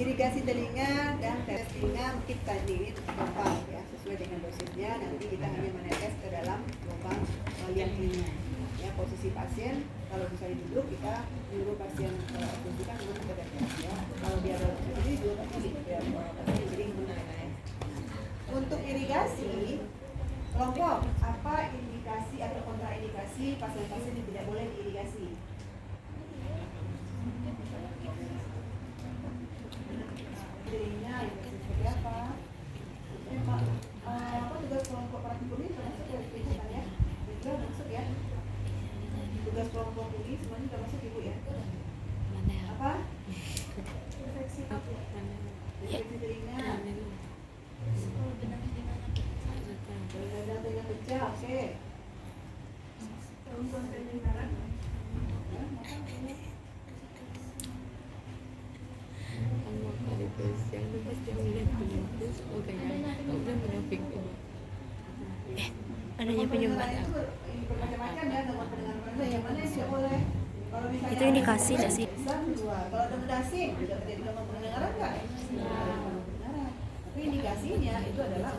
irigasi telinga dan tes telinga kita ini gampang ya, sesuai dengan dosisnya. Nanti kita hanya menetes ke dalam lubang liang telinga. Ya, posisi pasien kalau bisa duduk kita nyuruh pasien posisikan dengan terdekat ya. Kalau dia ada posisi juga pasti biar pasien jadi menarik. Untuk irigasi kelompok apa indikasi atau kontraindikasi pasien-pasien yang tidak boleh diirigasi? Jadinya seperti apa? Apa tugas kelompok praktikum ini termasuk ya, ya? Juga masuk ya. Tugas kelompok ini semuanya termasuk ibu ya. Apa? Infeksi telinga. Telinga pecah, oke. Adanya penyumbatan Bermacam-macam ya, nomor pendengaran yang mana yang boleh. itu indikasi nggak sih? Kalau demenasi juga terjadi gangguan pendengaran nggak? Tapi indikasinya itu adalah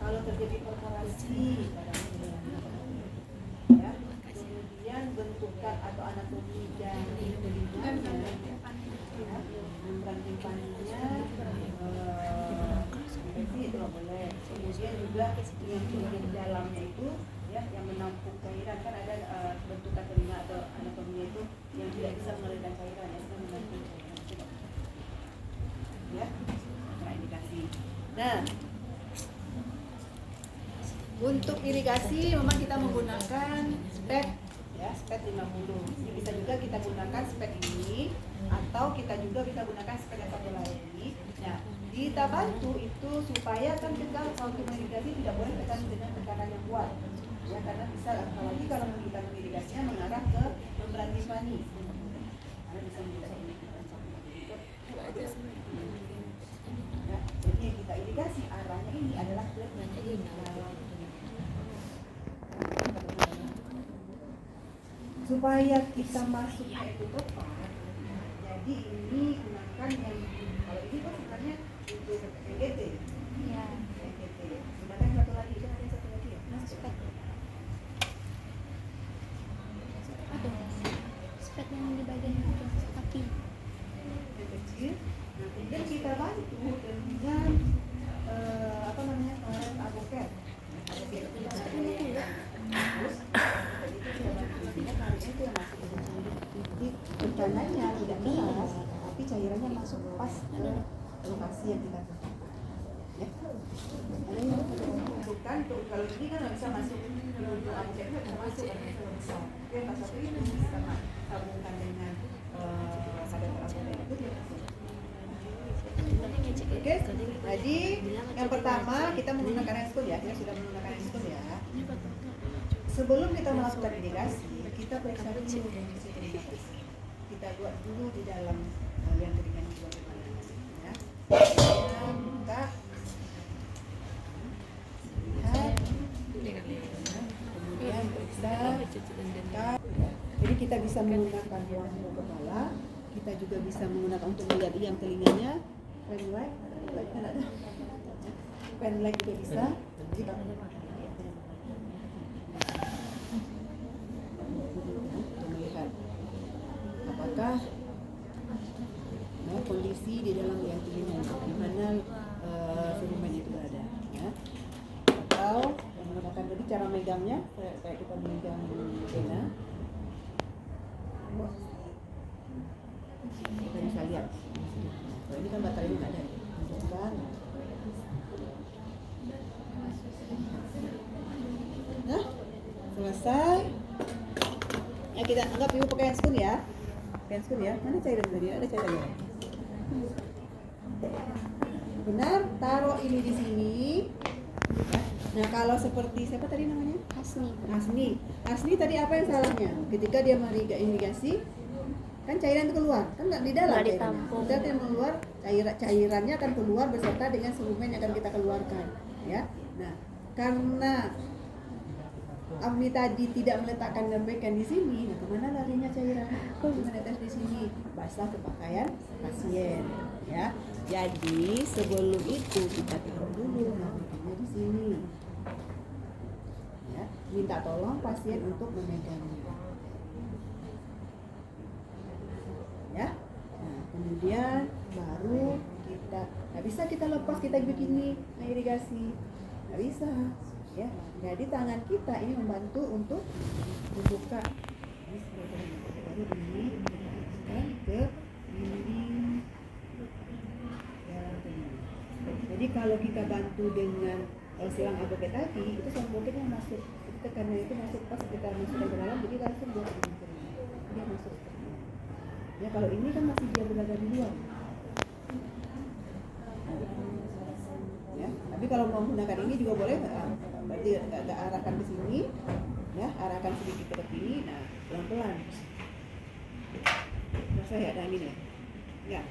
kalau terjadi perforasi ya, kemudian bentukan atau anatomi dari telinganya, ya, membran timpaninya, infeksi itu nggak boleh. Kemudian juga yang di dalamnya itu ya, yang menampung cairan, kan ada bentukan telinga atau anatominya itu yang tidak bisa mengalirkan cairan ya, sedang menampung cairan ya, indikasi. Nah, untuk irigasi memang kita menggunakan spek ya, spek 50. Bisa juga kita gunakan spek ini atau kita juga bisa gunakan spek yang satu lagi. Nah, kita bantu itu supaya kan kita waktu irigasi tidak boleh tekan dengan tekanan yang kuat. Ya, karena bisa apalagi kalau kita mengirigasinya mengarah ke membran timpani. Karena bisa ya, jadi yang kita irigasi arahnya ini adalah ke supaya kita masuknya itu tepat. Jadi ini gunakan yang kalau ini kan sebenarnya untuk EGT. Iya. EGT. Sedangkan satu lagi itu ada satu lagi ya. Spek. Ada. Spek yang di bagian kaki. Yang kecil. Nah, kemudian kita bantu dengan apa namanya, avokat. Avokat itu terus itu yang masuk ke dalam titik tekanannya tidak keras, tapi cairannya masuk pas ke lokasi yang kita tuju. Ya. Ada yang bukan tuh, kalau ini kan nggak bisa masuk ke objek, nggak bisa masuk karena terlalu besar. Oke, pas satu ini kita sambungkan dengan pada avokat itu dia masuk. Oke, jadi yang pertama kita menggunakan handscoon ya, kita sudah menggunakan handscoon ya. Sebelum kita melakukan irigasi, kita periksa dulu kondisi telinga. Kita buat dulu di dalam liang telinganya bagaimana ya. Kita buka, lihat, kemudian periksa. Jadi kita bisa menggunakan lampu kepala, kita juga bisa menggunakan untuk melihat liang telinganya. Pen light kan ada. Pen light juga bisa. Melihat apakah kondisi di dalam liang telinga di mana serumen itu berada ya. Atau menggunakan tadi cara megangnya kayak kita memegang pena. Kita bisa lihat. Kalau ini kan baterainya nggak ada, tunjukkan. Nah, selesai. Ya kita anggap ibu pakai handscoon ya. Handscoon ya. Mana cairan tadi? Ada cairannya. Benar, taruh ini di sini. Nah, kalau seperti siapa tadi namanya? Hasni tadi apa yang salahnya? Ketika dia irigasi, kan cairan itu keluar, kan nggak di dalam nggak ditampung. Kita yang keluar, cairannya akan keluar beserta dengan serumen yang akan kita keluarkan, ya. Nah, karena Ami tadi tidak meletakkan lembekkan di sini, nah kemana larinya cairan? Menetes di sini, basah ke pakaian pasien, ya. Jadi sebelum itu kita taruh dulu lembeknya di sini, ya. Minta tolong pasien untuk memegangnya, ya. Nah kemudian baru kita, nggak bisa kita lepas kita begini, nah irigasi, nggak bisa. Ya, jadi tangan kita ini membantu untuk membuka. Ini baru ini kita ke dinding dalam telinga. Jadi kalau kita bantu dengan silang aboget tadi, itu silang abogetnya masuk. Itu karena itu masuk pas kita masukkan ke dalam, jadi langsung buat dia masuk. Ya kalau ini kan masih dia berada di luar. Ya, tapi kalau mau menggunakan ini juga boleh. Berarti agak arahkan ke sini, ya, arahkan sedikit ke sini, nah pelan-pelan. Masa ya ada angin ya? Enggak.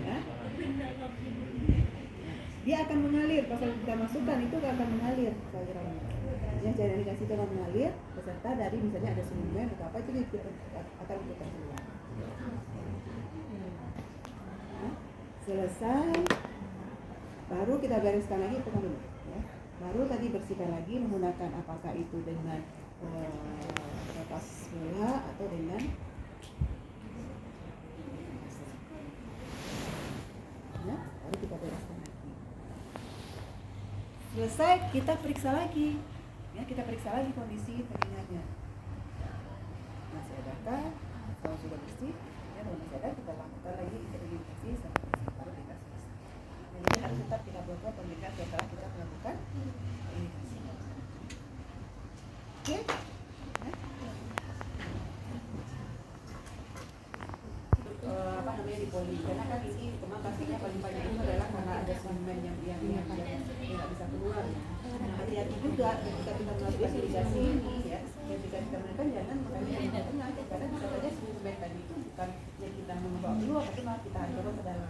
Ya. Dia akan mengalir, pas kita masukkan itu akan mengalir cairannya. Ya, cairan dikasih itu akan mengalir beserta dari misalnya ada semen atau apa itu dia akan kita keluar. Nah, selesai. Baru kita bereskan lagi pekan dulu, ya. Baru tadi bersihkan lagi menggunakan apakah itu dengan kertas bola atau dengan ya, baru kita bereskan lagi. Selesai kita periksa lagi, ya, kita periksa lagi kondisi telinganya. Masih adakah? Kalau sudah bersih, ya, kalau masih ada kita lakukan lagi identifikasi sampai baru kita selesai. Jadi harus tetap kita buat pemeriksaan setelah kita melakukan identifikasi. Oke? Apa namanya di poli? Karena kan ini memang pastinya paling banyak itu adalah karena ada semen yang nggak bisa keluar. Nah, hati-hati juga ketika kita melakukan irigasi ini, ya, ketika kita menekan jangan makanya di tengah, karena bisa saja semen tadi itu bukan yang kita membawa keluar, tapi malah kita dorong ke dalam.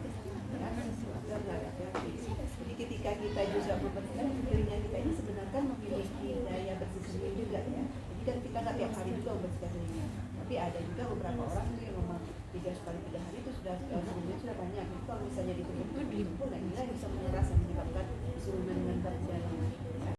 Jadi ketika kita juga membersihkan telinga kita ini sebenarnya memiliki daya bersih sendiri juga, ya. Jadi kan kita nggak tiap hari juga membersihkan telinga, tapi ada juga beberapa orang yang memang 3 hari itu sudah sebenarnya sudah banyak. Jadi kalau misalnya ditumpuk, nah inilah bisa mengeras yang menyebabkan disuruh mengendap di dalam.